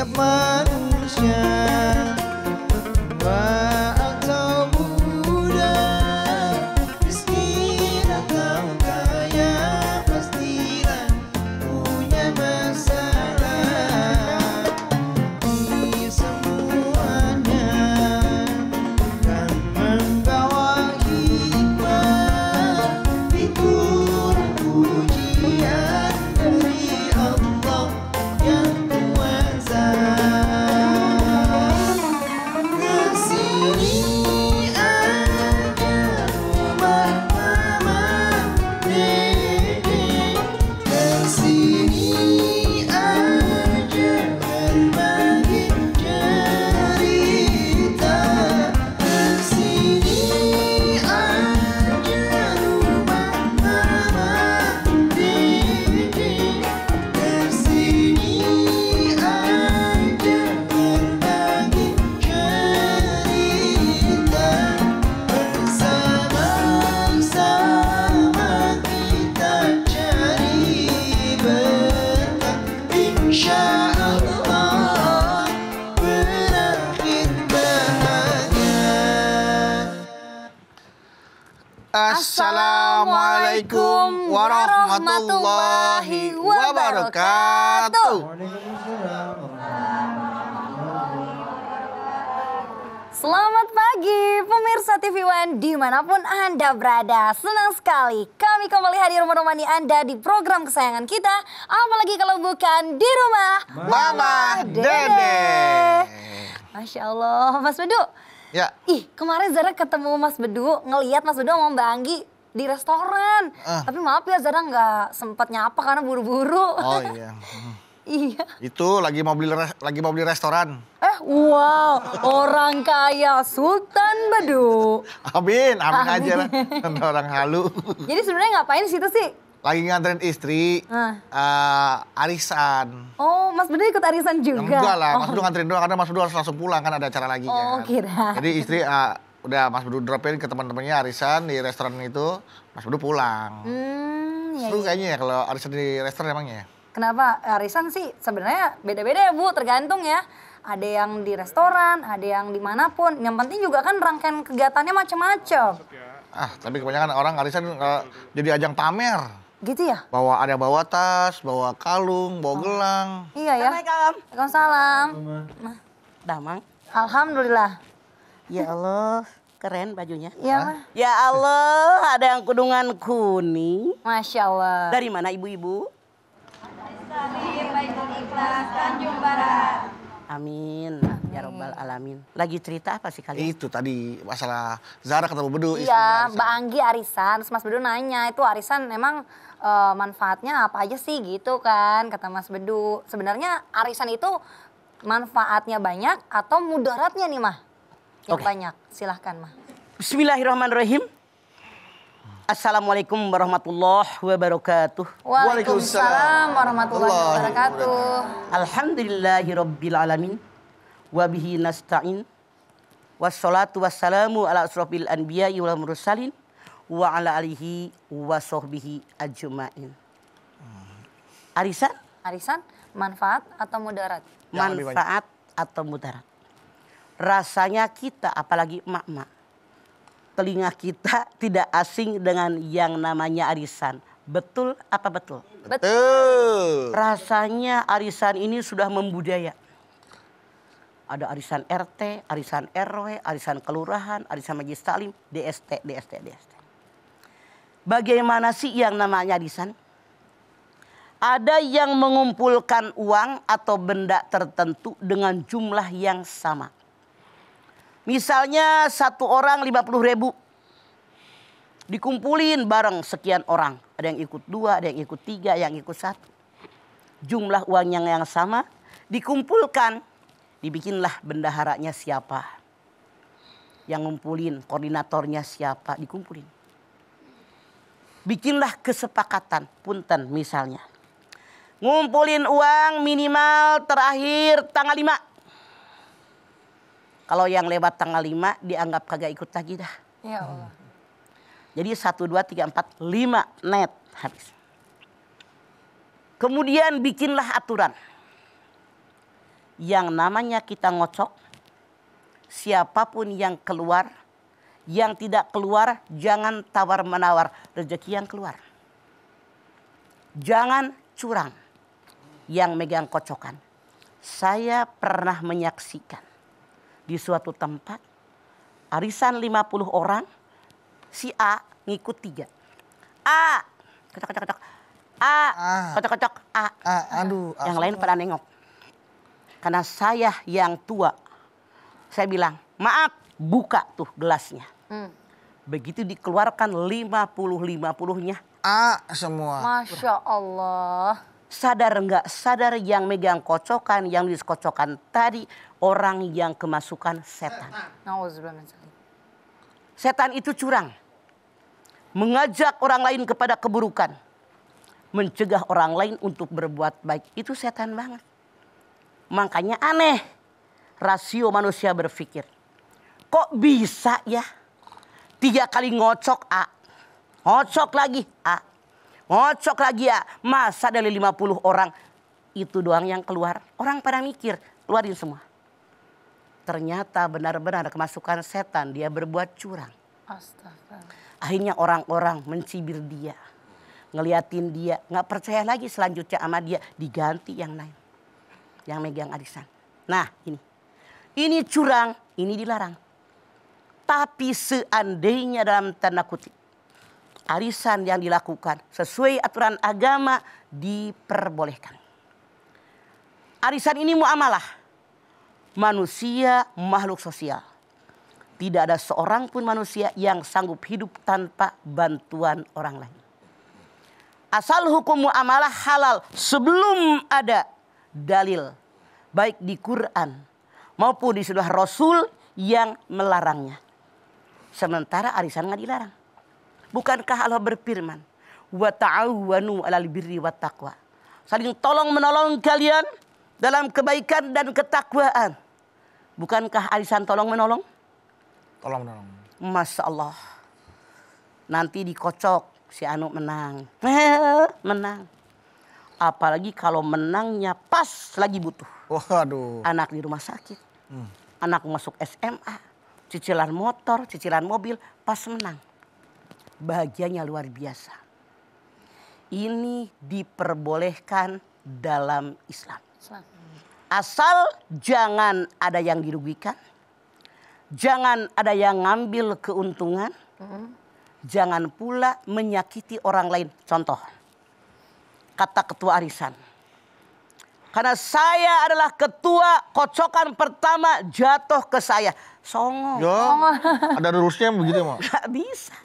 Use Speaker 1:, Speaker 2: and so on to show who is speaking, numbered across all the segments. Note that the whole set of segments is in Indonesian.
Speaker 1: setiap manusia, tua atau muda, miskin atau kaya, pastilah punya masalah. Ini semuanya kan membawa hikmah, fitur pujian dari Allah yang kuasa. Kesini aja rumah mama dede, kesini aja berbagi cerita, kesini aja rumah mama dede, kesini aja berbagi cerita, bersama-sama kita cari berkah, insya Allah berakhir bahagia. Assalamualaikum warahmatullahi wabarakatuh.
Speaker 2: Selamat pagi pemirsa TV One dimanapun Anda berada. Senang sekali kami kembali hadir menemani Anda di program kesayangan kita. Apalagi kalau bukan di rumah
Speaker 1: Mama Dede.
Speaker 2: Masya Allah, Mas Bedu.
Speaker 1: Ya.
Speaker 2: Ih, kemarin Zara ketemu Mas Bedu, ngeliat Mas Bedu sama Mbak Anggi di restoran. Tapi maaf ya Zara nggak sempat nyapa karena buru-buru.
Speaker 1: Oh iya.
Speaker 2: Iya.
Speaker 1: Itu lagi mau beli restoran.
Speaker 2: Wow, orang kaya Sultan Bedu.
Speaker 1: Amin aja lah. Orang halu.
Speaker 2: Jadi sebenarnya ngapain di situ sih?
Speaker 1: Lagi nganterin istri arisan.
Speaker 2: Oh, Mas Bedu ikut arisan juga?
Speaker 1: Enggak lah, Mas Bedu nganterin doang karena Mas Bedu harus langsung pulang kan ada acara lagi
Speaker 2: Oh,
Speaker 1: kan.
Speaker 2: kira.
Speaker 1: Jadi istri udah Mas Bedu dropin ke teman-temannya arisan di restoran itu, Mas Bedu pulang.
Speaker 2: Iya,
Speaker 1: Seru
Speaker 2: iya.
Speaker 1: kayaknya ya kalau arisan di restoran emangnya.
Speaker 2: Kenapa? Arisan sih sebenarnya beda-beda ya Bu, tergantung ya. Ada yang di restoran, ada yang dimanapun. Yang penting juga kan rangkaian kegiatannya macam-macam.
Speaker 1: Tapi kebanyakan orang arisan jadi ajang pamer.
Speaker 2: Gitu ya?
Speaker 1: Bawa tas, bawa kalung, bawa gelang.
Speaker 2: Iya ya. Waalaikumsalam.
Speaker 3: Damang.
Speaker 2: Alhamdulillah.
Speaker 3: Ya Allah, keren bajunya.
Speaker 2: Iya, Mah.
Speaker 3: Ya Allah, ada yang kudungan kuning.
Speaker 2: Masya Allah.
Speaker 3: Dari mana ibu-ibu?
Speaker 4: Dari Baitul Ikhlas Tanjung Barat.
Speaker 3: Amin. Ya Rabbal Alamin. Lagi cerita apa sih kalian?
Speaker 1: Itu tadi masalah Zara ketemu Bedu.
Speaker 2: Iya, Mbak Anggi arisan. Terus Mas Bedu nanya, itu arisan memang manfaatnya apa aja sih gitu kan, kata Mas Bedu. Sebenarnya arisan itu manfaatnya banyak atau mudaratnya nih Mah? Yang
Speaker 3: Oke.
Speaker 2: banyak, silahkan Mah.
Speaker 3: Bismillahirrahmanirrahim. Assalamualaikum warahmatullahi wabarakatuh.
Speaker 2: Waalaikumsalam warahmatullahi wabarakatuh.
Speaker 3: Alhamdulillahirabbil alamin. Wa bihi nasta'in. Wassalatu wassalamu ala asrofil anbiya'i wal mursalin wa ala alihi wa sahbihi ajma'in. Arisan?
Speaker 2: Arisan manfaat atau mudarat?
Speaker 3: Manfaat atau mudarat. Rasanya kita apalagi emak-emak, telinga kita tidak asing dengan yang namanya arisan. Betul apa betul?
Speaker 2: Betul.
Speaker 3: Rasanya arisan ini sudah membudaya. Ada arisan RT, arisan RW, arisan kelurahan, arisan majelis taklim, DST. Bagaimana sih yang namanya arisan? Ada yang mengumpulkan uang atau benda tertentu dengan jumlah yang sama. Misalnya satu orang 50.000. Dikumpulin bareng sekian orang. Ada yang ikut 2, ada yang ikut 3, yang ikut 1. Jumlah uang yang sama dikumpulkan. Dibikinlah bendaharanya siapa. Yang ngumpulin, koordinatornya siapa, dikumpulin. Bikinlah kesepakatan, punten misalnya. Ngumpulin uang minimal terakhir tanggal 5. Kalau yang lewat tanggal 5 dianggap kagak ikut lagi dah.
Speaker 2: Ya Allah.
Speaker 3: Jadi 1, 2, 3, 4, 5 net habis. Kemudian bikinlah aturan. yang namanya kita ngocok, siapapun yang keluar, yang tidak keluar jangan tawar-menawar rezeki yang keluar. Jangan curang yang megang kocokan. Saya pernah menyaksikan di suatu tempat arisan 50 orang, si A ngikut 3. A, kocok-kocok. A, kocok-kocok. A.
Speaker 1: Aduh.
Speaker 3: Yang lain pada nengok. Karena saya yang tua, saya bilang, maaf, buka tuh gelasnya. Begitu dikeluarkan 50-50-nya.
Speaker 1: A semua.
Speaker 2: Masya Allah.
Speaker 3: Sadar nggak sadar yang megang kocokan, yang diskocokan tadi orang yang kemasukan setan.
Speaker 2: Nauzubillah min dzalik.
Speaker 3: Setan itu curang. Mengajak orang lain kepada keburukan. Mencegah orang lain untuk berbuat baik. Itu setan banget. Makanya aneh. Rasio manusia berpikir. Kok bisa ya? 3 kali ngocok A. Ngocok lagi A. Ngocok lagi A. Masa dari 50 orang itu doang yang keluar. Orang pada mikir. Keluarin semua. Ternyata benar-benar kemasukan setan. Dia berbuat curang.
Speaker 2: Astagfirullah.
Speaker 3: Akhirnya orang-orang mencibir dia. Ngeliatin dia. Nggak percaya lagi selanjutnya sama dia. Diganti yang lain. Yang megang arisan. Nah ini. Ini curang. Ini dilarang. Tapi seandainya dalam tanda kutip. Arisan yang dilakukan sesuai aturan agama diperbolehkan. Arisan ini muamalah. Manusia makhluk sosial. Tidak ada seorang pun manusia yang sanggup hidup tanpa bantuan orang lain. Asal hukum muamalah halal sebelum ada dalil. Baik di Quran maupun di sunnah Rasul yang melarangnya. Sementara arisan nggak dilarang. Bukankah Allah berfirman, wa ta'awanu 'alal birri wat taqwa. Saling tolong menolong kalian dalam kebaikan dan ketakwaan. Bukankah arisan tolong menolong?
Speaker 1: Tolong dong.
Speaker 3: Masya Allah. Nanti dikocok si Anu menang. Menang. Apalagi kalau menangnya pas lagi butuh.
Speaker 1: Waduh.
Speaker 3: Anak di rumah sakit. Anak masuk SMA. Cicilan motor, cicilan mobil. Pas menang. Bahagianya luar biasa. Ini diperbolehkan dalam Islam. Asal jangan ada yang dirugikan. Jangan ada yang ngambil keuntungan. Jangan pula menyakiti orang lain. Contoh. Kata ketua arisan. Karena saya adalah ketua, kocokan pertama jatuh ke saya. Songo.
Speaker 1: Ya, ada rulesnya begitu mah.
Speaker 3: Gak bisa.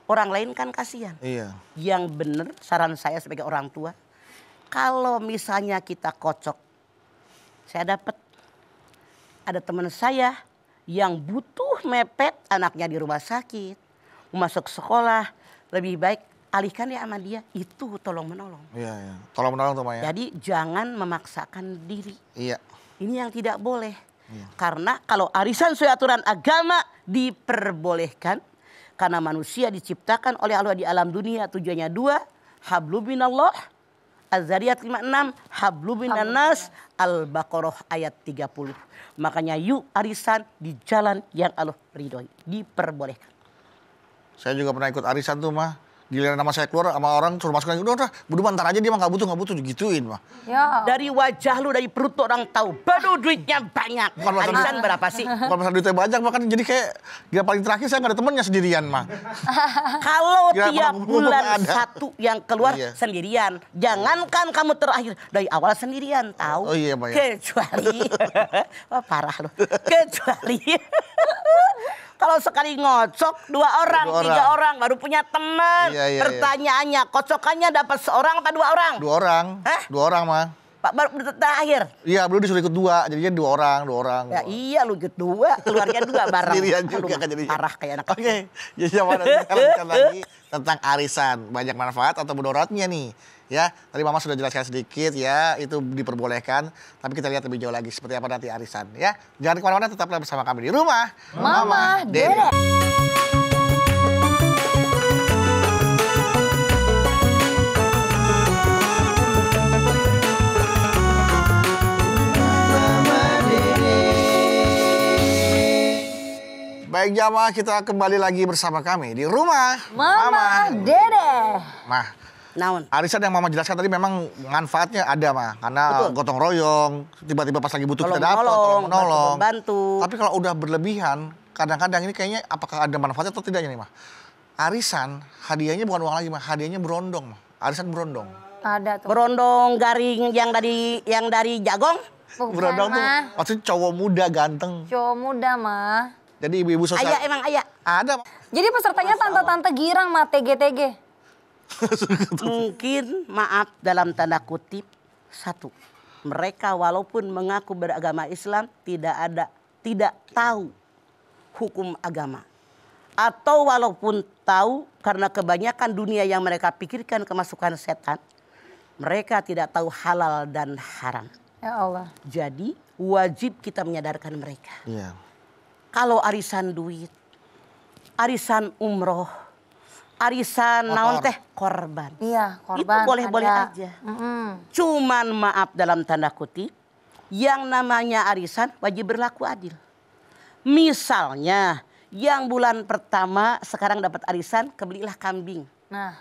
Speaker 3: Orang lain kan kasihan.
Speaker 1: Iya.
Speaker 3: Yang benar saran saya sebagai orang tua. Kalau misalnya kita kocok. Saya dapat. Ada teman saya yang butuh mepet anaknya di rumah sakit. Masuk sekolah. Lebih baik alihkan ya sama dia. Itu tolong menolong.
Speaker 1: Iya, iya. Tolong menolong tuh Maya.
Speaker 3: Jadi jangan memaksakan diri.
Speaker 1: Iya.
Speaker 3: Ini yang tidak boleh.
Speaker 1: Iya.
Speaker 3: Karena kalau arisan sesuai aturan agama diperbolehkan. Karena manusia diciptakan oleh Allah di alam dunia tujuannya 2. Hablu minallah. Az-Zariyat 56. Hablu minannas. Al-Baqarah ayat 30. Makanya yuk arisan di jalan yang Allah ridhoi. Diperbolehkan.
Speaker 1: Saya juga pernah ikut arisan tuh mah. Giliran nama saya keluar sama orang suruh masukin. Udah, budu ntar aja dia mah gak butuh digituin mah.
Speaker 2: Ya.
Speaker 3: Dari wajah lu, dari perut tuh orang tahu. Baru duitnya banyak.
Speaker 1: Bukan masalah
Speaker 3: Arisan berapa sih?
Speaker 1: Bukan masalah duitnya banyak mah kan jadi kayak gila paling terakhir saya gak ada temennya sendirian mah.
Speaker 3: Kalau
Speaker 1: Gila,
Speaker 3: tiap
Speaker 1: pernah
Speaker 3: bulan
Speaker 1: ada.
Speaker 3: satu yang keluar
Speaker 1: Iya.
Speaker 3: sendirian. Jangankan kamu terakhir. Dari awal sendirian tahu.
Speaker 1: Oh iya, Pak, ya.
Speaker 3: Kecuali. Wah, parah lu. Kecuali. Kalau sekali ngocok 2 orang, 3 orang baru punya teman.
Speaker 1: Iya, iya,
Speaker 3: Pertanyaannya, kocokannya dapat seorang apa 2 orang?
Speaker 1: 2 orang.
Speaker 3: Hah?
Speaker 1: 2 orang mah.
Speaker 3: Pak baru terakhir.
Speaker 1: Iya, belum disuruh ikut 2. Jadinya 2 orang, 2 orang.
Speaker 3: Ya iya lu ikut 2, keluarga 2 bareng.
Speaker 1: Sendirian
Speaker 3: Aduh,
Speaker 1: juga kan jadinya.
Speaker 3: parah kayak anak.
Speaker 1: Oke, jadi sama nanti kita lanjutkan lagi tentang arisan. Banyak manfaat atau mudaratnya nih. Ya, tadi Mama sudah jelaskan sedikit ya, itu diperbolehkan. Tapi kita lihat lebih jauh lagi seperti apa nanti arisan ya. Jangan kemana-mana, tetaplah bersama kami di rumah.
Speaker 2: Mama, Dede.
Speaker 1: Baik jamaah, kita kembali lagi bersama kami di rumah
Speaker 2: Mama Dede.
Speaker 1: Mah,
Speaker 3: Naon?
Speaker 1: arisan yang Mama jelaskan tadi memang manfaatnya ada mah, karena
Speaker 3: Betul.
Speaker 1: gotong royong, tiba-tiba pas lagi butuh kita dapat,
Speaker 3: Tolong
Speaker 1: tolong menolong.
Speaker 3: bantu.
Speaker 1: Tapi kalau udah berlebihan, kadang-kadang ini kayaknya apakah ada manfaatnya atau tidaknya nih mah? Arisan hadiahnya bukan uang lagi mah, hadiahnya berondong mah. Arisan berondong.
Speaker 2: Ada tuh.
Speaker 3: Berondong garing yang dari jagong.
Speaker 2: Bukan,
Speaker 1: Berondong tuh
Speaker 2: mah.
Speaker 1: maksudnya cowok muda ganteng.
Speaker 2: Cowok muda mah.
Speaker 1: Jadi ibu-ibu sosial
Speaker 3: Ayah emang ayah.
Speaker 1: ada. Mah.
Speaker 2: Jadi pesertanya tante-tante girang mah TG-TG.
Speaker 3: Mungkin maaf dalam tanda kutip satu. Mereka walaupun mengaku beragama Islam tidak tahu hukum agama. Atau walaupun tahu karena kebanyakan dunia yang mereka pikirkan kemasukan setan, mereka tidak tahu halal dan haram.
Speaker 2: Ya Allah.
Speaker 3: Jadi wajib kita menyadarkan mereka.
Speaker 1: Iya.
Speaker 3: Kalau arisan duit, arisan umroh, arisan
Speaker 1: Motor.
Speaker 3: naon teh korban.
Speaker 2: Iya, korban.
Speaker 3: Itu boleh-boleh
Speaker 2: ada.
Speaker 3: aja.
Speaker 2: Mm-mm.
Speaker 3: Cuman maaf dalam tanda kutip, yang namanya arisan wajib berlaku adil. Misalnya, yang bulan pertama sekarang dapat arisan, kebelilah kambing.
Speaker 2: Nah,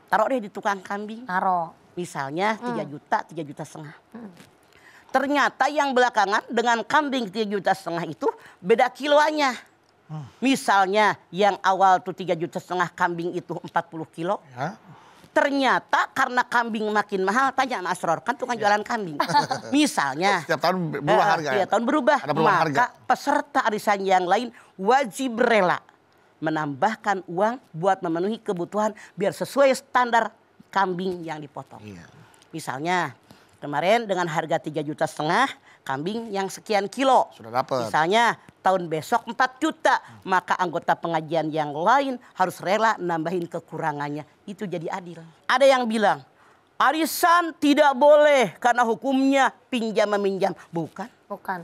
Speaker 3: Taruh deh di tukang kambing.
Speaker 2: naro.
Speaker 3: Misalnya 3 juta, 3,5 juta. Ternyata yang belakangan dengan kambing 3,5 juta itu beda kiloannya. Misalnya yang awal tuh 3,5 juta kambing itu 40 kilo.
Speaker 1: Ya.
Speaker 3: Ternyata karena kambing makin mahal, tanya Mas Asror, kan tukang jualan kambing. Misalnya.
Speaker 1: Setiap tahun berubah harga.
Speaker 3: Setiap tahun berubah.
Speaker 1: Ada perubahan
Speaker 3: Maka peserta arisan yang lain wajib rela menambahkan uang buat memenuhi kebutuhan biar sesuai standar kambing yang dipotong.
Speaker 1: Iya.
Speaker 3: Misalnya kemarin dengan harga 3,5 juta kambing yang sekian kilo.
Speaker 1: Sudah dapat.
Speaker 3: Misalnya tahun besok 4 juta. Maka anggota pengajian yang lain harus rela nambahin kekurangannya. Itu jadi adil. Ada yang bilang arisan tidak boleh karena hukumnya pinjam meminjam. Bukan.
Speaker 2: Bukan.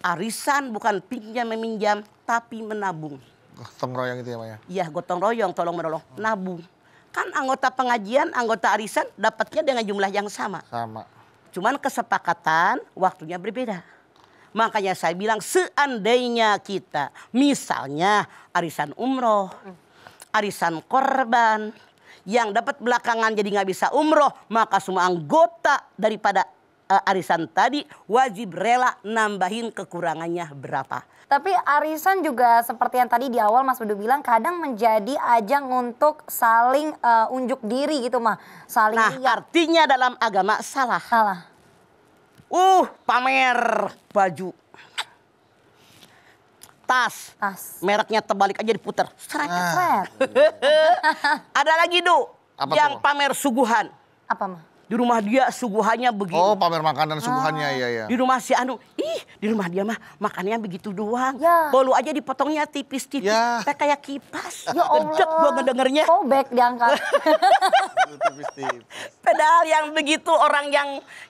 Speaker 3: Arisan bukan pinjam meminjam tapi menabung.
Speaker 1: Gotong royong itu ya Maya.
Speaker 3: Iya gotong royong tolong menolong. Nabung. Kan anggota pengajian, anggota arisan dapatnya dengan jumlah yang sama.
Speaker 1: Sama.
Speaker 3: Cuman kesepakatan waktunya berbeda. Makanya saya bilang seandainya kita misalnya arisan umroh, arisan korban, yang dapat belakangan jadi nggak bisa umroh, maka semua anggota daripada arisan tadi wajib rela nambahin kekurangannya berapa.
Speaker 2: Tapi arisan juga seperti yang tadi di awal Mas Bedu bilang kadang menjadi ajang untuk saling unjuk diri gitu mah. Saling
Speaker 3: Nah
Speaker 2: lihat.
Speaker 3: artinya dalam agama salah.
Speaker 2: Salah.
Speaker 3: Pamer baju. Tas.
Speaker 2: Tas.
Speaker 3: Mereknya terbalik aja diputer. Seret.
Speaker 2: Fred.
Speaker 3: Ada lagi Du,
Speaker 1: Apa
Speaker 3: yang
Speaker 1: tuh?
Speaker 3: pamer suguhan.
Speaker 2: Apa mah?
Speaker 3: Di rumah dia suguhannya begini.
Speaker 1: Oh, pamer makanan suguhannya iya.
Speaker 3: Di rumah si Anu, di rumah dia mah makannya begitu doang.
Speaker 2: Ya.
Speaker 3: Bolu aja dipotongnya tipis-tipis.
Speaker 1: Ya.
Speaker 3: Kayak kipas.
Speaker 2: Ya Allah.
Speaker 3: Gedek gua ngedengernya.
Speaker 2: Sobek diangkat.
Speaker 1: Tipis-tipis.
Speaker 3: Padahal yang begitu orang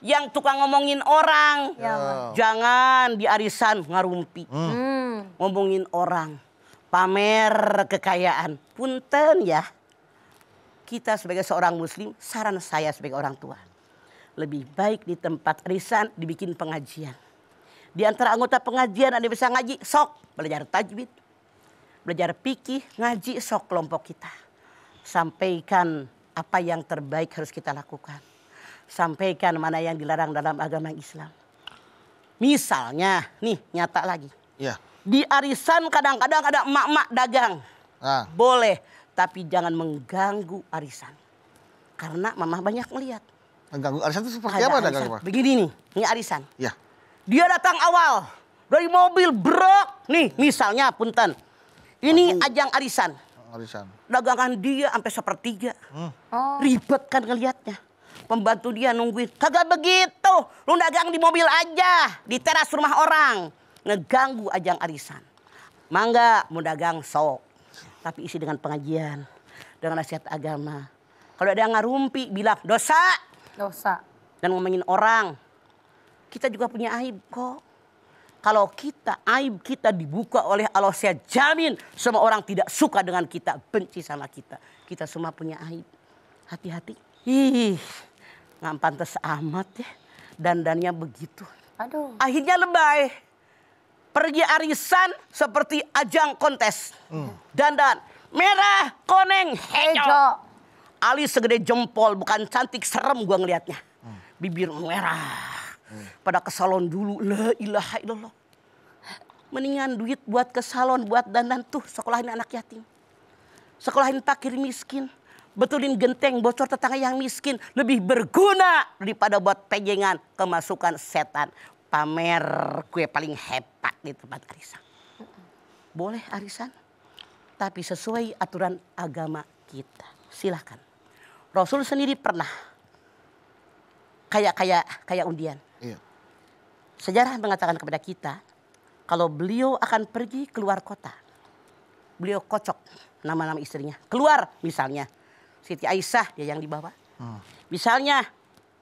Speaker 3: yang tukang ngomongin orang.
Speaker 2: Ya,
Speaker 3: Jangan di arisan ngarumpi. Ngomongin orang. Pamer kekayaan. Punten ya. Kita sebagai seorang muslim, saran saya sebagai orang tua. Lebih baik di tempat arisan dibikin pengajian. Di antara anggota pengajian ada yang bisa ngaji, sok. Belajar tajwid, belajar fikih, ngaji sok kelompok kita. Sampaikan apa yang terbaik harus kita lakukan. Sampaikan mana yang dilarang dalam agama Islam. Misalnya, nih nyata lagi.
Speaker 1: Iya.
Speaker 3: Di arisan kadang-kadang ada emak-emak dagang.
Speaker 1: Nah,
Speaker 3: Boleh, tapi jangan mengganggu arisan. Karena mama banyak melihat.
Speaker 1: mengganggu arisan itu seperti
Speaker 3: Ada
Speaker 1: apa
Speaker 3: arisan.
Speaker 1: dagang Pak?
Speaker 3: Begini nih, ini arisan.
Speaker 1: Iya.
Speaker 3: Dia datang awal dari mobil brok. Nih, misalnya punten. Ini ajang arisan.
Speaker 1: Arisan.
Speaker 3: Dagangan dia sampai sepertiga.
Speaker 2: Oh.
Speaker 3: Ribet kan ngelihatnya. Pembantu dia nungguin. Kagak begitu. Lu dagang di mobil aja. Di teras rumah orang. Ngeganggu ajang arisan. Mangga mau dagang sok. Tapi isi dengan pengajian. Dengan nasihat agama. Kalau ada yang ngarumpi bilang dosa.
Speaker 2: Dosa.
Speaker 3: Dan ngomongin orang. Kita juga punya aib kok. Kalau kita aib kita dibuka oleh Allah, saya jamin semua orang tidak suka dengan kita, benci sama kita. Kita semua punya aib. Hati-hati. Nggak pantas amat ya. Dandannya begitu.
Speaker 2: Aduh.
Speaker 3: Akhirnya lebay. pergi arisan seperti ajang kontes. Dandan merah, koneng, hijau.
Speaker 2: Ejo.
Speaker 3: Alis segede jempol, bukan cantik, serem gua ngelihatnya. Bibir merah. Pada ke salon dulu, la ilaha illallah. Mendingan duit buat ke salon, buat dandan tuh sekolahin anak yatim. Sekolahin fakir miskin. Betulin genteng bocor tetangga yang miskin. Lebih berguna daripada buat pejengan kemasukan setan. Pamer kue paling hebat di tempat arisan. Boleh arisan, tapi sesuai aturan agama kita. Silahkan. Rasul sendiri pernah kayak undian.
Speaker 1: Iya.
Speaker 3: Sejarah mengatakan kepada kita, kalau beliau akan pergi keluar kota, beliau kocok nama-nama istrinya. Keluar misalnya, Siti Aisyah dia yang dibawa. Misalnya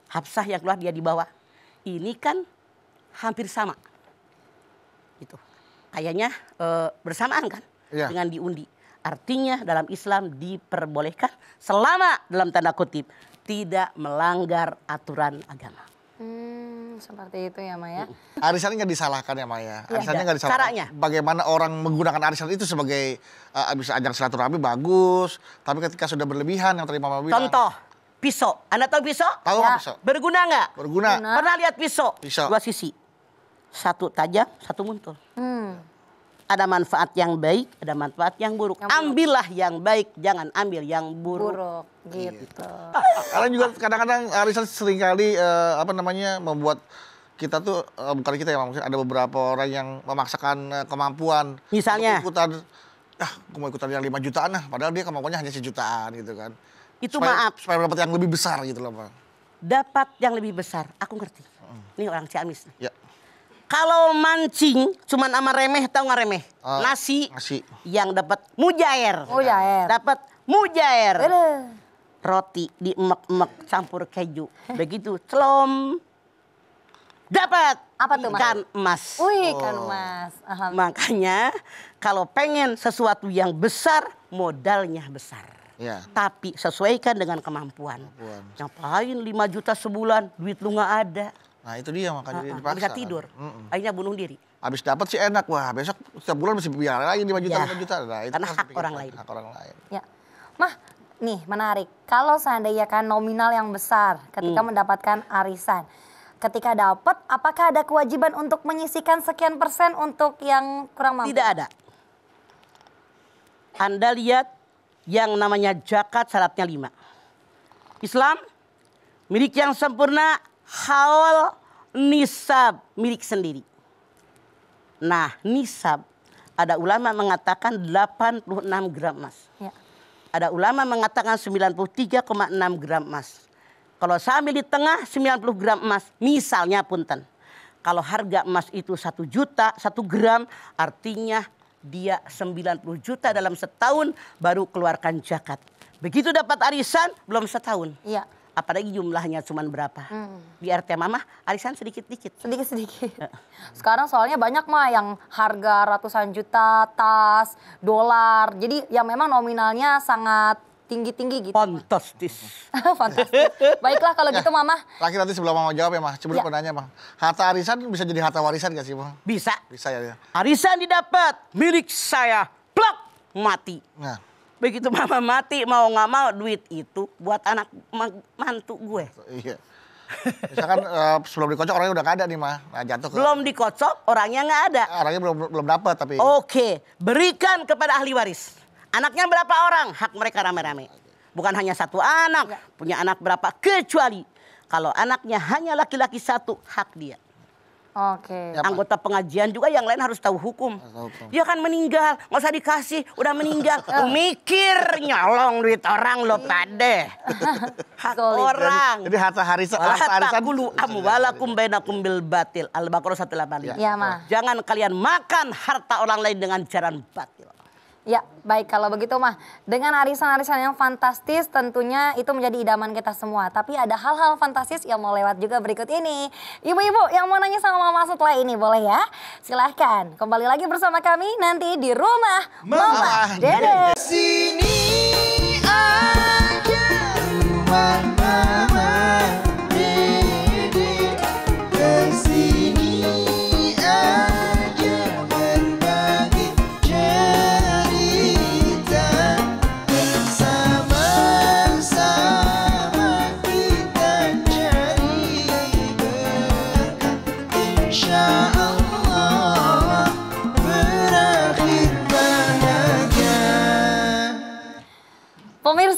Speaker 3: Hafsah yang keluar dia dibawa. Ini kan hampir sama. Gitu. Kayaknya bersamaan kan
Speaker 1: Iya.
Speaker 3: dengan diundi. Artinya dalam Islam diperbolehkan selama dalam tanda kutip tidak melanggar aturan agama.
Speaker 2: Seperti itu ya Maya.
Speaker 1: Arisan nggak disalahkan ya Maya.
Speaker 3: Ya,
Speaker 1: Arisannya nggak disalahkan.
Speaker 3: caranya.
Speaker 1: Bagaimana orang menggunakan arisan itu sebagai bisa ajang silaturahmi bagus. Tapi ketika sudah berlebihan yang tadi Mama bilang.
Speaker 3: Contoh, pisau. Anda tahu pisau?
Speaker 1: Tahu
Speaker 2: Ya.
Speaker 1: nggak pisau?
Speaker 3: Berguna nggak?
Speaker 1: Berguna.
Speaker 3: Pernah lihat pisau?
Speaker 1: Pisau.
Speaker 3: Dua sisi. Satu tajam, satu muntul.
Speaker 2: Hmm.
Speaker 3: Ada manfaat yang baik, ada manfaat yang buruk.
Speaker 2: Yang buruk.
Speaker 3: Ambillah yang baik, jangan ambil yang buruk.
Speaker 2: Buruk gitu.
Speaker 1: Karena juga kadang-kadang arisan seringkali membuat kita tuh bukan kita ya, mungkin ada beberapa orang yang memaksakan kemampuan.
Speaker 3: Misalnya?
Speaker 1: Untuk ikutan, gue mau ikutan yang 5 jutaan padahal dia kemampuannya hanya 1 jutaan gitu kan.
Speaker 3: Itu
Speaker 1: supaya,
Speaker 3: maaf.
Speaker 1: supaya dapat yang lebih besar gitu loh Bang.
Speaker 3: Dapat yang lebih besar, aku ngerti. Ini orang Ciamis nih.
Speaker 1: Ya.
Speaker 3: Kalau mancing cuman sama remeh, tahu nggak remeh?
Speaker 1: Nasi.
Speaker 3: Yang dapat mujair.
Speaker 2: Mujair.
Speaker 3: Dapat mujair.
Speaker 2: Aduh.
Speaker 3: Roti diemek-emek campur keju. Begitu celom. Dapat
Speaker 2: Apa tuh, Mas?
Speaker 3: ikan emas.
Speaker 2: Wih kan Mas. Alhamdulillah.
Speaker 3: Makanya kalau pengen sesuatu yang besar, modalnya besar.
Speaker 1: Ya.
Speaker 3: Tapi sesuaikan dengan kemampuan. Ngapain 5 juta sebulan, duit lu nggak ada.
Speaker 1: Nah itu dia makanya dia
Speaker 3: Nggak
Speaker 1: dipaksa.
Speaker 3: bisa tidur. Akhirnya bunuh diri.
Speaker 1: Habis dapat sih enak, wah besok setiap bulan mesti biar lagi 5 juta,
Speaker 3: Ya.
Speaker 1: 5 juta. Nah, itu
Speaker 3: Karena
Speaker 1: harus
Speaker 3: hak
Speaker 1: dipikirkan,
Speaker 3: orang lain.
Speaker 1: Hak orang lain.
Speaker 2: Ya. Mah, nih menarik. Kalau seandainya kan nominal yang besar ketika mendapatkan arisan. Ketika dapat, apakah ada kewajiban untuk menyisihkan sekian persen untuk yang kurang mampu?
Speaker 3: Tidak ada. Anda lihat yang namanya zakat syaratnya 5. Islam, milik yang sempurna, haul, nisab, milik sendiri. Nah, nisab, ada ulama mengatakan 86 gram emas.
Speaker 2: Ya.
Speaker 3: Ada ulama mengatakan 93,6 gram emas. Kalau saya ambil di tengah 90 gram emas, misalnya punten. Kalau harga emas itu 1 juta, 1 gram, artinya dia 90 juta dalam setahun baru keluarkan zakat. Begitu dapat arisan, belum setahun.
Speaker 2: Iya.
Speaker 3: Apalagi jumlahnya cuma berapa. Di RT Mama, arisan sedikit-dikit.
Speaker 2: Sedikit-sedikit. Sekarang soalnya banyak mah yang harga ratusan juta, tas, dolar. Jadi yang memang nominalnya sangat tinggi-tinggi gitu.
Speaker 3: Fantastis.
Speaker 2: Fantastis. Baiklah kalau gitu Mama.
Speaker 1: Terakhir nanti sebelum Mama jawab ya Mah, coba
Speaker 2: Ya.
Speaker 1: aku nanya Bang. Harta arisan bisa jadi harta warisan gak sih Bang?
Speaker 3: Bisa.
Speaker 1: Bisa ya.
Speaker 3: Arisan didapat, milik saya. Plak, mati.
Speaker 1: Nah,
Speaker 3: Begitu Mama mati, mau nggak mau duit itu buat anak mantu gue.
Speaker 1: iya. Misalkan sebelum dikocok orangnya udah gak ada nih Mah. Nah, jatuh ke
Speaker 3: Belum dikocok, orangnya nggak ada.
Speaker 1: orangnya belum dapat tapi
Speaker 3: Oke, berikan kepada ahli waris. Anaknya berapa orang? Hak mereka rame-rame. Bukan hanya 1 anak, punya anak berapa? Kecuali kalau anaknya hanya laki-laki 1, hak dia.
Speaker 2: Oke.
Speaker 1: Ya, Pak.
Speaker 3: Anggota pengajian juga yang lain harus tahu hukum.
Speaker 1: tahu hukum.
Speaker 3: Dia kan meninggal, nggak usah dikasih, udah meninggal. Mikir nyolong duit orang lo pade. Hak
Speaker 2: Solid.
Speaker 3: orang.
Speaker 1: Jadi harta arisan
Speaker 3: Wala
Speaker 1: harta arisan
Speaker 3: takulu amwalakum bainakum bil batil. Al-Baqarah 185.
Speaker 2: Ya, Ma.
Speaker 3: Jangan kalian makan harta orang lain dengan jalan batil.
Speaker 2: Ya, baik kalau begitu mah. Dengan arisan-arisan yang fantastis tentunya itu menjadi idaman kita semua. Tapi ada hal-hal fantastis yang mau lewat juga berikut ini. Ibu-ibu yang mau nanya sama Mama setelah ini boleh ya? Silahkan. Kembali lagi bersama kami nanti di Rumah Mama Dede.
Speaker 5: Sini aja rumah Mama Dede. Kesini aja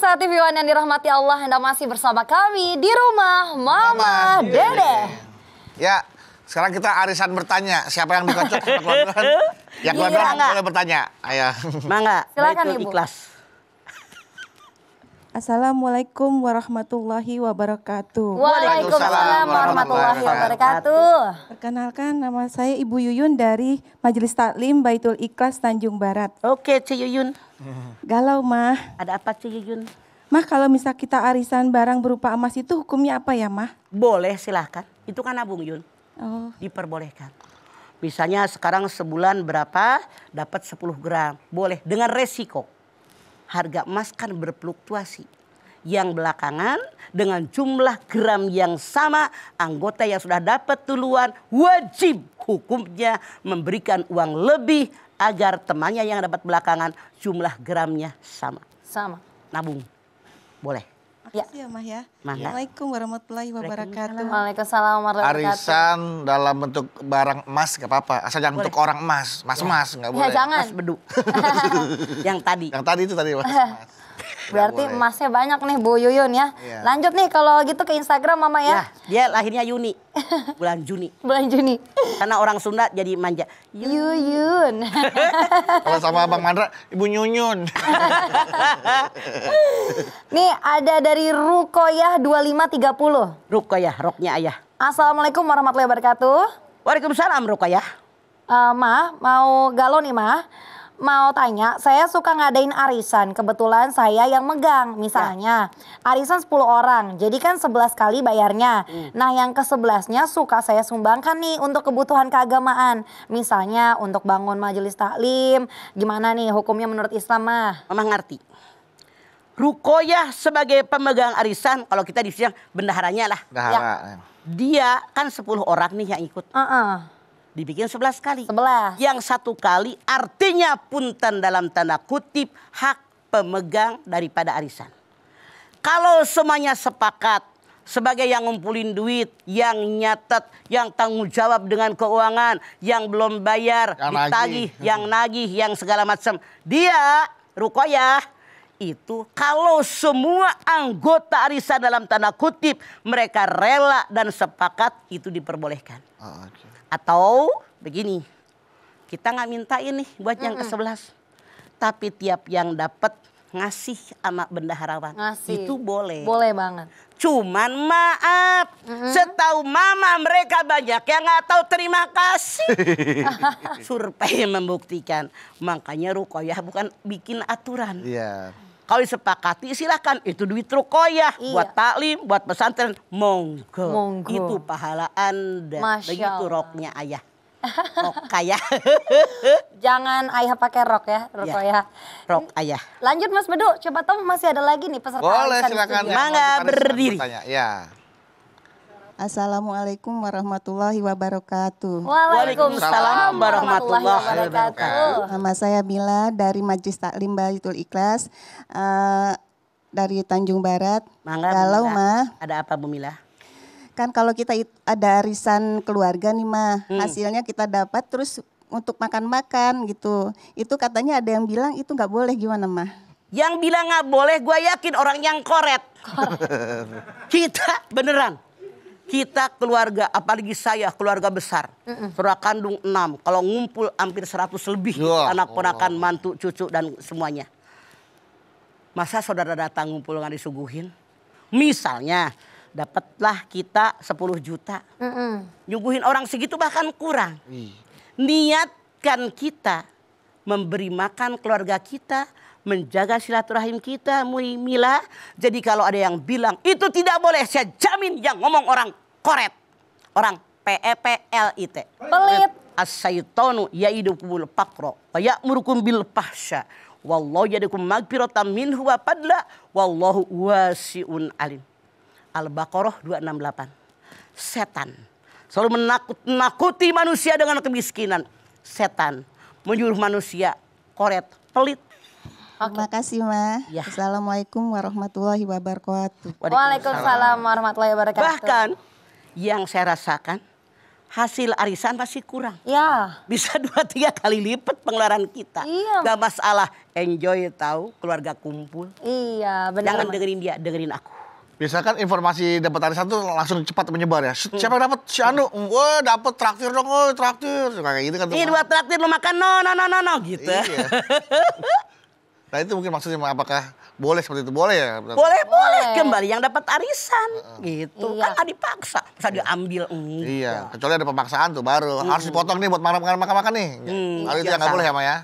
Speaker 2: Pemirsa TV One yang dirahmati Allah, Anda masih bersama kami di rumah Mama Dede.
Speaker 1: Ya, sekarang kita arisan bertanya. Siapa yang dikocok sama keluarga? Yang keluarga boleh bertanya. Ayo.
Speaker 3: Mangga,
Speaker 2: Silakan,
Speaker 3: Baitul
Speaker 2: Ibu.
Speaker 3: Ikhlas.
Speaker 6: Assalamualaikum warahmatullahi wabarakatuh.
Speaker 2: Waalaikumsalam warahmatullahi wabarakatuh.
Speaker 6: Perkenalkan, nama saya Ibu Yuyun dari Majelis Taklim Baitul Ikhlas Tanjung Barat.
Speaker 3: Oke, Ci Yuyun.
Speaker 6: Galau, Mah.
Speaker 3: Ada apa, Ci Yuyun?
Speaker 6: Mah, kalau misal kita arisan barang berupa emas itu hukumnya apa ya, Mah?
Speaker 3: Boleh, silahkan. Itu kan nabung, Yun.
Speaker 6: Oh,
Speaker 3: Diperbolehkan. Misalnya sekarang sebulan berapa, dapat 10 gram. Boleh, dengan resiko. Harga emas kan berfluktuasi. Yang belakangan dengan jumlah gram yang sama, anggota yang sudah dapat duluan wajib hukumnya memberikan uang lebih agar temannya yang dapat belakangan jumlah gramnya sama.
Speaker 2: Sama.
Speaker 3: Nabung. Boleh.
Speaker 2: Ya.
Speaker 6: makasih ya, Mah ya.
Speaker 3: Mangga.
Speaker 6: Assalamualaikum warahmatullahi wabarakatuh.
Speaker 2: Waalaikumsalam warahmatullahi wabarakatuh.
Speaker 1: Arisan dalam bentuk barang emas gak apa-apa. Asal jangan bentuk orang emas. Mas-mas gak boleh.
Speaker 2: Ya jangan.
Speaker 3: Mas Bedu. Yang tadi.
Speaker 1: Yang tadi itu tadi mas.
Speaker 2: Berarti
Speaker 1: boleh.
Speaker 2: emasnya banyak nih Bu Yuyun ya.
Speaker 1: Iya.
Speaker 2: Lanjut nih kalau gitu ke Instagram Mama
Speaker 3: Ya,
Speaker 2: ya.
Speaker 3: dia lahirnya Juni. Bulan Juni.
Speaker 2: Bulan Juni.
Speaker 3: Karena orang Sunda jadi manja.
Speaker 2: Yuyun.
Speaker 1: Kalau sama Bang Mandra, Ibu Nyunyun.
Speaker 2: Nih ada dari Rukoyah 2530.
Speaker 3: Ruqayyah, roknya ayah.
Speaker 2: Assalamualaikum warahmatullahi wabarakatuh.
Speaker 3: Waalaikumsalam Ruqayyah.
Speaker 2: Ma, mau galau nih Ma. Mau tanya, saya suka ngadain arisan. Kebetulan saya yang megang. Misalnya, arisan 10 orang. Jadi kan 11 kali bayarnya. Nah, yang ke-11-nya suka saya sumbangkan nih untuk kebutuhan keagamaan. Misalnya untuk bangun majelis taklim. Gimana nih hukumnya menurut Islam, Mah?
Speaker 3: Mama ngerti. Ruqayyah sebagai pemegang arisan, kalau kita di sini bendaharanya lah.
Speaker 1: Dahara.
Speaker 3: Dia kan 10 orang nih yang ikut. Dibikin 11 kali.
Speaker 2: 11.
Speaker 3: Yang 1 kali artinya punten dalam tanda kutip hak pemegang daripada arisan. Kalau semuanya sepakat sebagai yang ngumpulin duit, yang nyatet, yang tanggung jawab dengan keuangan, yang belum bayar,
Speaker 1: Yang
Speaker 3: ditagih,
Speaker 1: nagih.
Speaker 3: yang nagih, yang segala macam. Dia, Ruqayyah, itu kalau semua anggota arisan dalam tanda kutip mereka rela dan sepakat itu diperbolehkan.
Speaker 1: Oh, oke.
Speaker 3: Atau begini, kita nggak minta ini buat yang ke-11. Tapi tiap yang dapat ngasih sama bendaharawan.
Speaker 2: Ngasih.
Speaker 3: Itu boleh.
Speaker 2: Boleh banget.
Speaker 3: Cuman maaf, setahu mama mereka banyak yang nggak tahu terima kasih. Survei membuktikan. Makanya Ruqayyah bukan bikin aturan.
Speaker 1: Iya.
Speaker 3: Kalau disepakati silakan, itu duit Ruqayyah
Speaker 2: Iya.
Speaker 3: buat taklim, buat pesantren, monggo.
Speaker 2: Monggo.
Speaker 3: Itu pahala Anda.
Speaker 2: Masya
Speaker 3: Begitu
Speaker 2: Allah.
Speaker 3: roknya ayah. Rok ayah.
Speaker 2: Jangan ayah pakai rok ya, Rukoyah.
Speaker 3: Rok ayah.
Speaker 2: Lanjut Mas Bedu, coba tahu masih ada lagi nih peserta
Speaker 1: Boleh
Speaker 2: arisan di
Speaker 1: silakan.
Speaker 2: studio.
Speaker 3: Mangga,
Speaker 1: Yang arisan
Speaker 3: berdiri.
Speaker 1: bertanya. Ya.
Speaker 6: Assalamualaikum warahmatullahi wabarakatuh.
Speaker 2: Waalaikumsalam warahmatullahi wabarakatuh.
Speaker 6: Nama saya Mila dari Majelis Taklim Baitul Ikhlas dari Tanjung Barat.
Speaker 3: Mangga,
Speaker 6: Galau,
Speaker 3: Bu Mila.
Speaker 6: Mah.
Speaker 3: Ada apa Bu Mila?
Speaker 6: Kan kalau kita ada arisan keluarga nih, Mah, hasilnya kita dapat terus untuk makan-makan gitu. Itu katanya ada yang bilang itu nggak boleh, gimana, Mah?
Speaker 3: Yang bilang nggak boleh, gue yakin orang yang koret. Kita beneran. Kita keluarga, apalagi saya keluarga besar. Saudara kandung 6. Kalau ngumpul hampir 100 lebih.
Speaker 1: Wah,
Speaker 3: Anak ponakan, mantu, cucu dan semuanya. Masa saudara datang ngumpul nggak disuguhin? Misalnya dapatlah kita 10 juta. Nyuguhin orang segitu bahkan kurang. Niatkan kita memberi makan keluarga kita, menjaga silaturahim kita, Mila. Jadi kalau ada yang bilang itu tidak boleh, saya jamin yang ngomong orang koret. Orang PEPLIT.
Speaker 2: Pelit.
Speaker 3: As-syaitanu ya'idukumul faqra wa ya'murukum bil fahsya. Wallahu ya'idukum magfiratan minhu wa fadla. Wallahu wasi'un alim. Al-Baqarah 268. Setan selalu menakuti manusia dengan kemiskinan. Setan menyuruh manusia koret, pelit.
Speaker 6: Terima kasih, Mah.
Speaker 3: Ya.
Speaker 6: Assalamualaikum warahmatullahi wabarakatuh.
Speaker 2: Waalaikumsalam warahmatullahi wabarakatuh.
Speaker 3: Bahkan yang saya rasakan hasil arisan masih kurang.
Speaker 2: Ya.
Speaker 3: Bisa 2-3 kali lipat pengeluaran kita.
Speaker 2: Iya.
Speaker 3: Gak masalah, enjoy tahu keluarga kumpul.
Speaker 2: Iya, benar.
Speaker 3: Jangan
Speaker 2: Mas.
Speaker 3: dengerin dia, dengerin aku.
Speaker 1: Biasanya kan informasi dapat arisan tuh langsung cepat menyebar ya. Siapa yang dapat? Si Anu. Wah, dapat traktir dong, traktir. Kayak gitu kan.
Speaker 3: Ini buat traktir lo makan no gitu.
Speaker 1: Iya. Nah itu mungkin maksudnya apakah boleh seperti itu? Boleh ya?
Speaker 3: Boleh kembali yang dapat arisan gitu.
Speaker 2: Iya.
Speaker 3: Kan nggak dipaksa, bisa diambil.
Speaker 1: Iya, kecuali ada pemaksaan tuh baru. Harus dipotong nih buat makan nih. Kalau itu yang nggak boleh ya, Ma ya?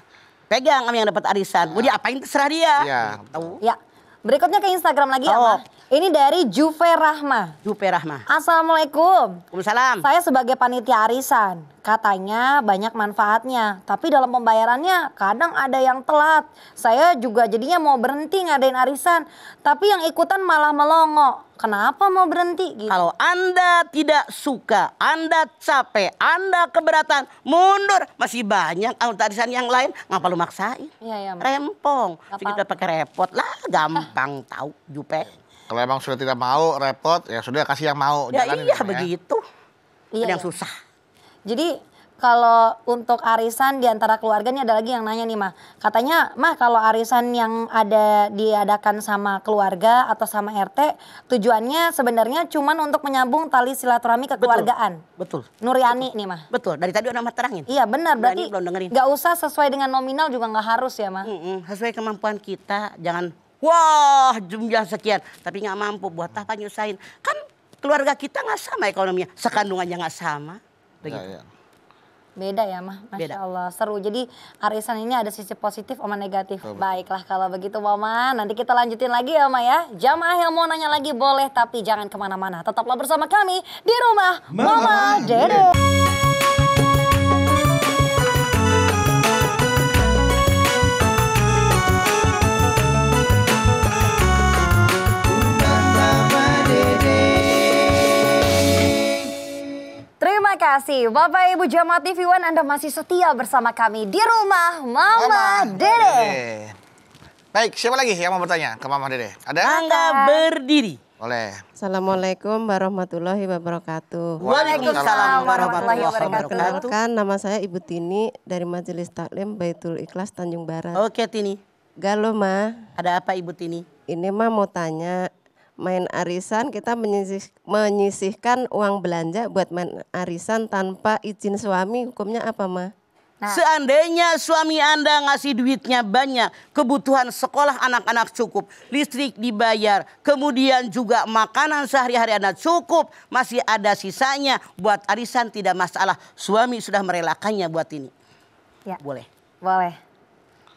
Speaker 3: Pegang sama yang dapat arisan. Mau diapain terserah dia.
Speaker 1: Iya.
Speaker 3: Tahu.
Speaker 2: Ya. Berikutnya ke Instagram lagi ya,
Speaker 3: Oh.
Speaker 2: Ma. Ini dari Juve Rahma.
Speaker 3: Jupe Rahmah.
Speaker 2: Assalamualaikum.
Speaker 3: Waalaikumsalam.
Speaker 2: Saya sebagai panitia arisan, katanya banyak manfaatnya. Tapi dalam pembayarannya kadang ada yang telat. Saya juga jadinya mau berhenti ngadain arisan. Tapi yang ikutan malah melongo. Kenapa mau berhenti? Gitu.
Speaker 3: Kalau Anda tidak suka, Anda capek, Anda keberatan, mundur. Masih banyak anggota arisan yang lain, ngapa lu maksain?
Speaker 2: Iya, Ma.
Speaker 3: Rempong.
Speaker 2: Nggak
Speaker 3: Jadi kita pakai repot lah, gampang tahu Jupe.
Speaker 1: Kalau emang sudah tidak mau repot, ya sudah kasih yang mau.
Speaker 3: Ya
Speaker 1: Jalanin,
Speaker 3: iya
Speaker 1: Ma, ya.
Speaker 3: begitu.
Speaker 2: Iya,
Speaker 3: Ada yang
Speaker 2: iya.
Speaker 3: susah.
Speaker 2: Jadi kalau untuk arisan di antara keluarga nih ada lagi yang nanya nih, Mah. Katanya, Mah, kalau arisan yang ada diadakan sama keluarga atau sama RT, tujuannya sebenarnya cuman untuk menyambung tali silaturahmi kekeluargaan.
Speaker 3: Betul.
Speaker 2: Nuriani nih, Mah.
Speaker 3: Betul. Dari tadi udah terangin.
Speaker 2: Iya benar, berarti
Speaker 3: Belum dengerin.
Speaker 2: nggak usah sesuai dengan nominal juga nggak harus ya, Mah.
Speaker 3: Sesuai kemampuan kita, jangan wah jumlah sekian, tapi nggak mampu buat apa nyusahin. Kan keluarga kita nggak sama ekonominya, sekandung aja nggak sama. Begitu.
Speaker 1: Ya, ya.
Speaker 2: Beda ya, Mah. Masya
Speaker 3: Beda.
Speaker 2: Allah, seru. Jadi arisan ini ada sisi positif sama negatif. Baiklah kalau begitu, Mama. Nanti kita lanjutin lagi ya, Ma ya. Jamaah yang mau nanya lagi boleh, tapi jangan kemana-mana. Tetaplah bersama kami di rumah Mama Dede. Terima kasih Bapak Ibu Jamaah TV One, Anda masih setia bersama kami di rumah Mama Dede.
Speaker 1: Baik, siapa lagi yang mau bertanya ke Mama Dede? Ada?
Speaker 3: Angga berdiri.
Speaker 1: Boleh.
Speaker 7: Assalamualaikum warahmatullahi wabarakatuh.
Speaker 3: Waalaikumsalam warahmatullahi wabarakatuh.
Speaker 7: Perkenalkan, nama saya Ibu Tini dari Majelis Taklim Baitul Ikhlas Tanjung Barat.
Speaker 3: Oke Tini,
Speaker 7: Galo Ma,
Speaker 3: ada apa Ibu Tini?
Speaker 7: ini mah mau tanya, main arisan kita menyisihkan uang belanja buat main arisan tanpa izin suami, hukumnya apa Ma?
Speaker 3: Seandainya suami Anda ngasih duitnya banyak, kebutuhan sekolah anak-anak cukup, listrik dibayar, kemudian juga makanan sehari-hari Anda cukup, masih ada sisanya buat arisan tidak masalah. Suami sudah merelakannya buat ini.
Speaker 2: Ya.
Speaker 3: Boleh.
Speaker 2: Boleh.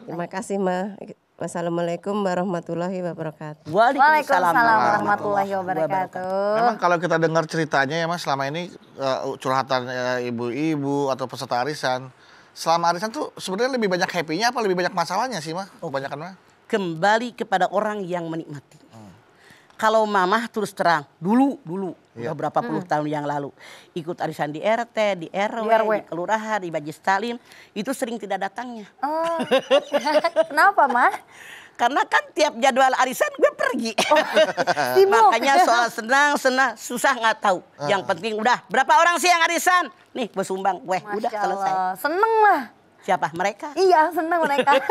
Speaker 7: Terima kasih Ma. Wassalamualaikum warahmatullahi wabarakatuh.
Speaker 2: Waalaikumsalam warahmatullahi wabarakatuh.
Speaker 1: Memang kalau kita dengar ceritanya ya Mas, selama ini curhatan ibu-ibu atau peserta arisan, selama arisan tuh sebenarnya lebih banyak happy-nya apa lebih banyak masalahnya sih Mah? Kebanyakan Mah?
Speaker 3: Kembali kepada orang yang menikmati. Kalau Mamah terus terang, dulu udah berapa puluh tahun yang lalu ikut arisan di RT, di RW, di kelurahan, di Majelis Taklim, itu sering tidak datangnya.
Speaker 2: Oh, kenapa, Mah?
Speaker 3: Karena kan tiap jadwal arisan gue pergi.
Speaker 2: Sibuk.
Speaker 3: Makanya soal senang, susah nggak tahu. Yang penting udah berapa orang sih yang arisan? Nih gue sumbang, udah
Speaker 2: Masya
Speaker 3: selesai.
Speaker 2: Allah. Seneng lah.
Speaker 3: Siapa? Mereka.
Speaker 2: Iya, seneng mereka.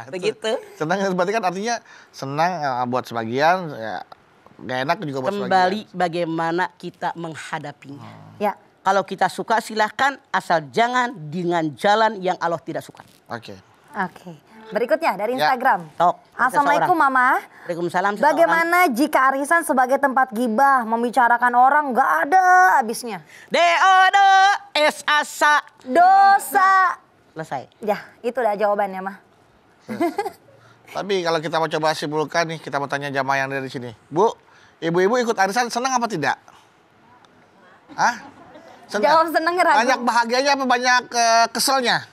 Speaker 3: Begitu.
Speaker 1: Senang berarti kan artinya senang buat sebagian, ya gak enak juga buat
Speaker 3: Kembali
Speaker 1: sebagian.
Speaker 3: bagaimana kita menghadapinya.
Speaker 2: Ya.
Speaker 3: Kalau kita suka silahkan, asal jangan dengan jalan yang Allah tidak suka.
Speaker 1: Oke.
Speaker 2: Oke. Berikutnya dari
Speaker 1: Ya.
Speaker 2: Instagram.
Speaker 3: Tok.
Speaker 2: Assalamualaikum Mama.
Speaker 3: Waalaikumsalam. seseorang.
Speaker 2: Bagaimana jika arisan sebagai tempat gibah, membicarakan orang nggak ada habisnya?
Speaker 3: DODO es asa.
Speaker 2: Dosa.
Speaker 3: Selesai.
Speaker 2: Ya, itu dah jawabannya, Mah.
Speaker 1: Tapi kalau kita mau coba simpulkan nih, kita mau tanya jamaah yang dari sini. Bu, ibu-ibu ikut arisan senang apa tidak? Hah?
Speaker 2: Jawab senengnya ragu.
Speaker 1: Banyak bahagianya apa banyak keselnya?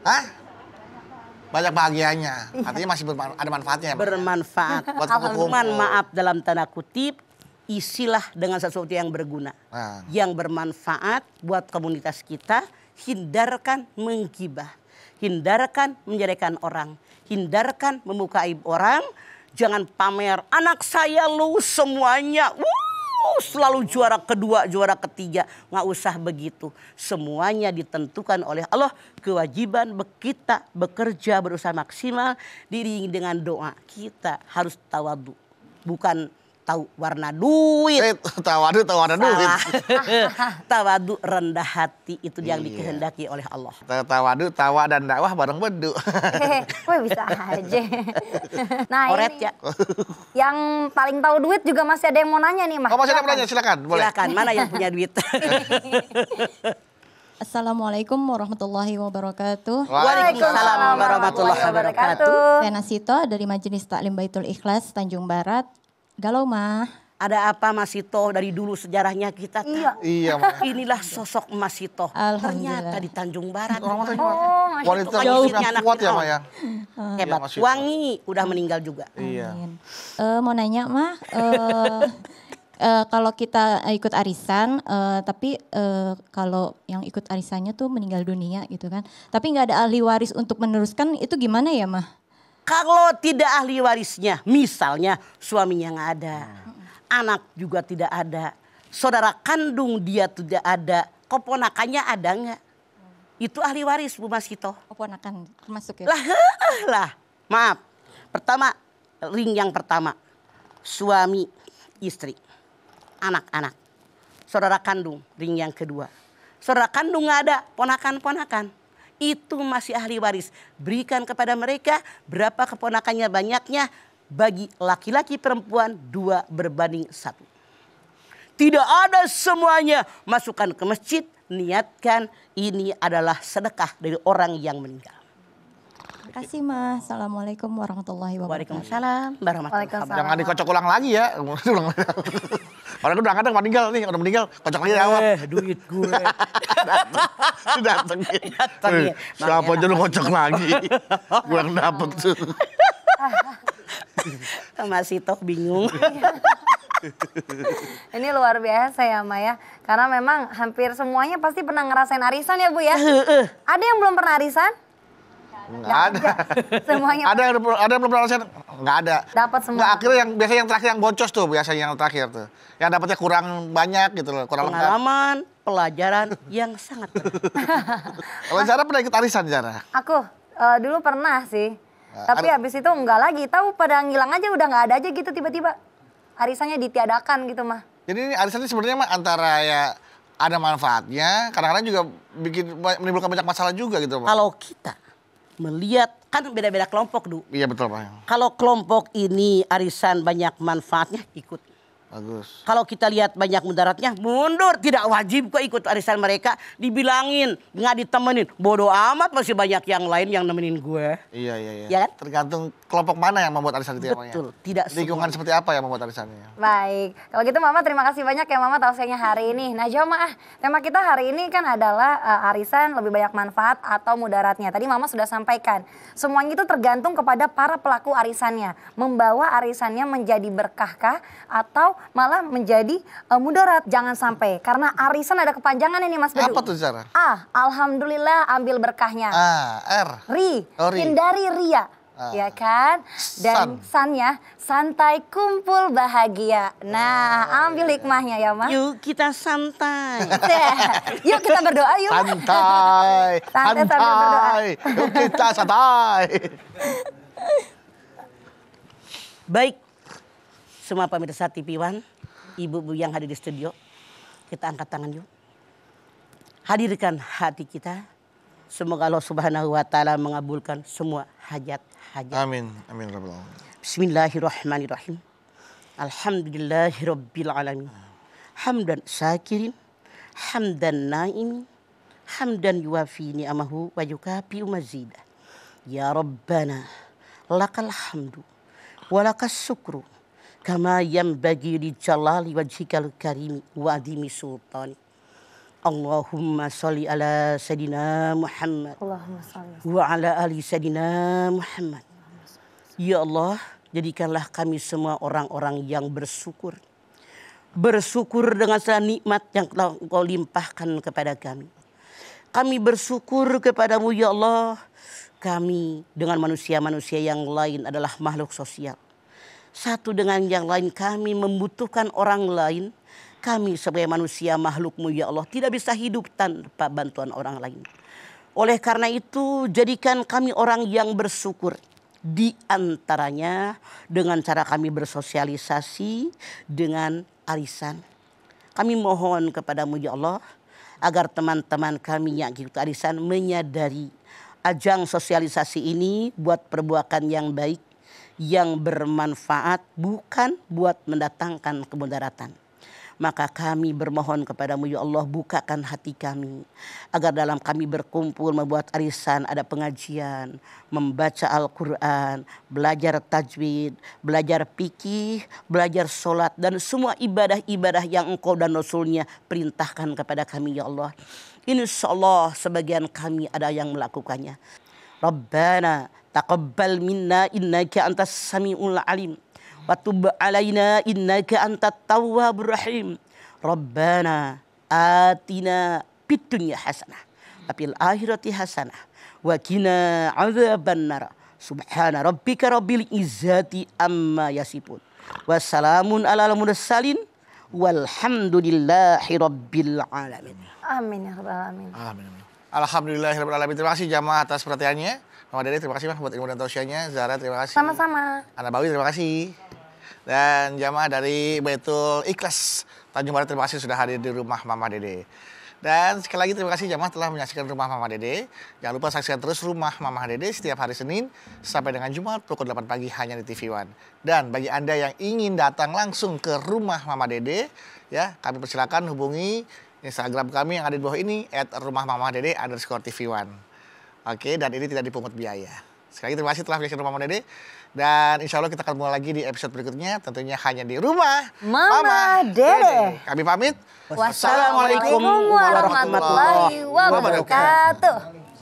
Speaker 1: Hah? Banyak bahagianya. Artinya masih ada manfaatnya ya, Mbak?
Speaker 3: Bermanfaat.
Speaker 1: Buat
Speaker 3: Cuman
Speaker 1: kumpul.
Speaker 3: maaf dalam tanda kutip, isilah dengan sesuatu yang berguna.
Speaker 1: Nah.
Speaker 3: Yang bermanfaat buat komunitas kita, hindarkan menggibah. Hindarkan menjadikan orang. Hindarkan membuka aib orang. Jangan pamer, anak saya lu semuanya. selalu juara kedua, juara ketiga. Nggak usah begitu. Semuanya ditentukan oleh Allah. Kewajiban kita bekerja berusaha maksimal diiringi dengan doa. Kita harus tawadu. Bukan tahu warna duit.
Speaker 1: Tawadu duit.
Speaker 3: Tawadu rendah hati itu yang dikehendaki oleh Allah.
Speaker 1: Tawadu, tawa dan dakwah bareng bedu.
Speaker 2: Wah bisa aja. Nah
Speaker 3: Oret
Speaker 2: ini
Speaker 3: ya.
Speaker 2: yang paling tahu duit juga masih ada yang mau nanya nih Mah.
Speaker 1: Oh masih ada penanya, silakan. Boleh.
Speaker 3: Silakan, mana yang punya duit?
Speaker 8: Assalamualaikum warahmatullahi wabarakatuh.
Speaker 3: Waalaikumsalam warahmatullahi wabarakatuh.
Speaker 8: Saya Nasito dari Majelis Taklim Baitul Ikhlas Tanjung Barat. Galau mah.
Speaker 3: Ada apa Mas Sito dari dulu sejarahnya kita tahu.
Speaker 1: Iya, Mas.
Speaker 3: Inilah sosok Mas Sito.
Speaker 8: Alhamdulillah.
Speaker 3: Ternyata di Tanjung Barat.
Speaker 1: Wanita
Speaker 3: Jauh.
Speaker 1: yang kuat ya, Maya.
Speaker 3: Hebat.
Speaker 1: Mas Sito.
Speaker 3: Wangi udah meninggal juga.
Speaker 1: Iya.
Speaker 8: Mau nanya mah, kalau kita ikut arisan, tapi kalau yang ikut arisannya tuh meninggal dunia gitu kan. Tapi nggak ada ahli waris untuk meneruskan, itu gimana ya mah?
Speaker 3: Kalau tidak ahli warisnya, misalnya suaminya nggak ada, anak juga tidak ada, saudara kandung dia tidak ada, keponakannya ada nggak? Itu ahli waris Bu Mas Sito.
Speaker 8: Keponakan termasuk ya?
Speaker 3: Lah, maaf. Pertama, ring yang pertama, suami, istri, anak-anak, saudara kandung, ring yang kedua. Saudara kandung nggak ada, ponakan-ponakan. Itu masih ahli waris. Berikan kepada mereka berapa keponakannya banyaknya. Bagi laki-laki perempuan 2 berbanding 1. Tidak ada semuanya. Masukkan ke masjid. Niatkan ini adalah sedekah dari orang yang meninggal.
Speaker 8: Terima kasih mah. Assalamualaikum warahmatullahi wabarakatuh.
Speaker 3: Waalaikumsalam warahmatullahi wabarakatuh.
Speaker 1: Jangan dikocok ulang lagi ya. Orang udah kadang meninggal nih, udah meninggal, kocok lagi awal.
Speaker 3: Duit gue.
Speaker 1: Datengin.
Speaker 3: Datengin.
Speaker 1: Siapa aja lu kocok lagi. Gue yang dapet tuh.
Speaker 3: Mas Sito bingung.
Speaker 2: Ini luar biasa ya Maya. Karena memang hampir semuanya pasti pernah ngerasain arisan ya Bu ya. Ada yang belum pernah arisan?
Speaker 1: Nggak ada.
Speaker 2: Semuanya
Speaker 1: Ada yang belum pernah ngerasain? Nggak ada.
Speaker 2: dapat semua.
Speaker 1: Nggak, akhirnya biasanya yang terakhir yang boncos tuh, biasanya yang terakhir tuh. Yang dapatnya kurang banyak gitu loh, kurang lengkap.
Speaker 3: Pengalaman, pelajaran yang sangat berat.
Speaker 1: Kalau Zara pernah ikut arisan, Zara?
Speaker 2: Aku dulu pernah sih. Tapi habis itu enggak lagi. Tahu pada ngilang aja udah nggak ada aja gitu tiba-tiba. Arisannya ditiadakan gitu mah.
Speaker 1: Jadi ini arisan ini sebenarnya mah antara ya ada manfaatnya, kadang-kadang juga menimbulkan banyak masalah juga gitu, Pak.
Speaker 3: Kalau kita melihat, kan beda-beda kelompok dulu.
Speaker 1: Iya betul, Pak.
Speaker 3: Kalau kelompok ini arisan banyak manfaatnya, ikut.
Speaker 1: Bagus.
Speaker 3: Kalau kita lihat banyak mudaratnya, mundur. Tidak wajib kok ikut arisan mereka. Dibilangin, nggak ditemenin. Bodoh amat, masih banyak yang lain yang nemenin gue.
Speaker 1: Iya.
Speaker 3: Ya kan?
Speaker 1: Tergantung kelompok mana yang membuat arisan itu ya, Pak, ya?
Speaker 3: Betul, tidak
Speaker 1: Lingkungan
Speaker 3: semua.
Speaker 1: seperti apa yang membuat arisannya?
Speaker 2: Baik, kalau gitu Mama terima kasih banyak ya Mama tausiahnya hari ini. Nah jamaah, tema kita hari ini kan adalah arisan lebih banyak manfaat atau mudaratnya. Tadi Mama sudah sampaikan, semuanya itu tergantung kepada para pelaku arisannya. Membawa arisannya menjadi berkahkah atau malah menjadi mudarat. Jangan sampai, karena arisan ada kepanjangan ini Mas Bedu.
Speaker 1: Apa tuh, Zara?
Speaker 2: A, alhamdulillah ambil berkahnya.
Speaker 1: R.
Speaker 2: Ri,
Speaker 1: Oh, ri.
Speaker 2: hindari ria. Ya kan? Dan sannya, santai kumpul bahagia. Nah, ambil hikmahnya ya, Ma.
Speaker 3: Yuk kita santai.
Speaker 2: Yuk kita berdoa yuk.
Speaker 1: Santai.
Speaker 2: Santai sambil berdoa.
Speaker 1: Yuk kita santai.
Speaker 3: Baik, semua pemirsa TV One, ibu-ibu yang hadir di studio, kita angkat tangan yuk. Hadirkan hati kita. Semoga Allah Subhanahu wa taala mengabulkan semua hajat-hajat.
Speaker 1: Amin. Amin rabbal alamin.
Speaker 3: Bismillahirrahmanirrahim. Alhamdulillahirabbil alamin. Hamdan syakirin, hamdan naimin, hamdan yuwafi ni'amahu wa yukafi mazidah. Ya Rabbana, lakal hamdu wa lakas syukru kama yanbaghi li jalali wajhikal karimi wa adimi sultani. Allahumma sholli ala Sayyidina Muhammad
Speaker 2: Allahumma sholli.
Speaker 3: wa ala ali Sayyidina Muhammad. Ya Allah, jadikanlah kami semua orang-orang yang bersyukur. Bersyukur dengan segala nikmat yang telah Engkau limpahkan kepada kami. Kami bersyukur kepadamu ya Allah. Kami dengan manusia-manusia yang lain adalah makhluk sosial. Satu dengan yang lain kami membutuhkan orang lain. Kami sebagai manusia makhluk-Mu ya Allah tidak bisa hidup tanpa bantuan orang lain. Oleh karena itu jadikan kami orang yang bersyukur. Di antaranya dengan cara kami bersosialisasi dengan arisan. Kami mohon kepada-Mu ya Allah agar teman-teman kami yang ikut arisan menyadari ajang sosialisasi ini buat perbuatan yang baik, yang bermanfaat, bukan buat mendatangkan kemudaratan. Maka kami bermohon kepada-Mu ya Allah, bukakan hati kami agar dalam kami berkumpul membuat arisan ada pengajian, membaca Al-Quran, belajar tajwid, belajar fikih, belajar sholat dan semua ibadah-ibadah yang Engkau dan Rasulnya perintahkan kepada kami ya Allah. Insya Allah sebagian kami ada yang melakukannya. Rabbana taqabbal minna innaka antas samiul alim. Wa tub alaina innaka antat tawwabur rahim. Rabbana atina fid dunya hasanah wa fil akhirati hasanah wa qina adzabannar. Subhana rabbika rabbil izzati amma yasifun. Wassalamun alal mursalin walhamdulillahi rabbil alamin.
Speaker 2: Amin ya rabbal alamin.
Speaker 1: Amin. Alhamdulillahirabbil alamin. Terima kasih jamaah atas perhatiannya. Mama Dede terima kasih Mah buat ilmu dan tausiahnya. Zara terima kasih.
Speaker 2: Sama-sama.
Speaker 1: Ana Bawi terima kasih. Dan jamaah dari Baitul Ikhlas Tanjung Barat terima kasih sudah hadir di rumah Mama Dede. Dan sekali lagi terima kasih jamaah telah menyaksikan rumah Mama Dede. Jangan lupa saksikan terus rumah Mama Dede setiap hari Senin sampai dengan Jumat pukul 8 pagi hanya di TV One. Dan bagi Anda yang ingin datang langsung ke rumah Mama Dede, ya kami persilakan hubungi Instagram kami yang ada di bawah ini @rumahmamadede_TV1. Oke, dan ini tidak dipungut biaya. Sekali lagi terima kasih telah menyaksikan rumah Mama Dede. Dan insya Allah kita akan mulai lagi di episode berikutnya. Tentunya hanya di rumah
Speaker 2: Mama Dede.
Speaker 1: Kami pamit.
Speaker 2: Wassalamualaikum warahmatullahi wabarakatuh.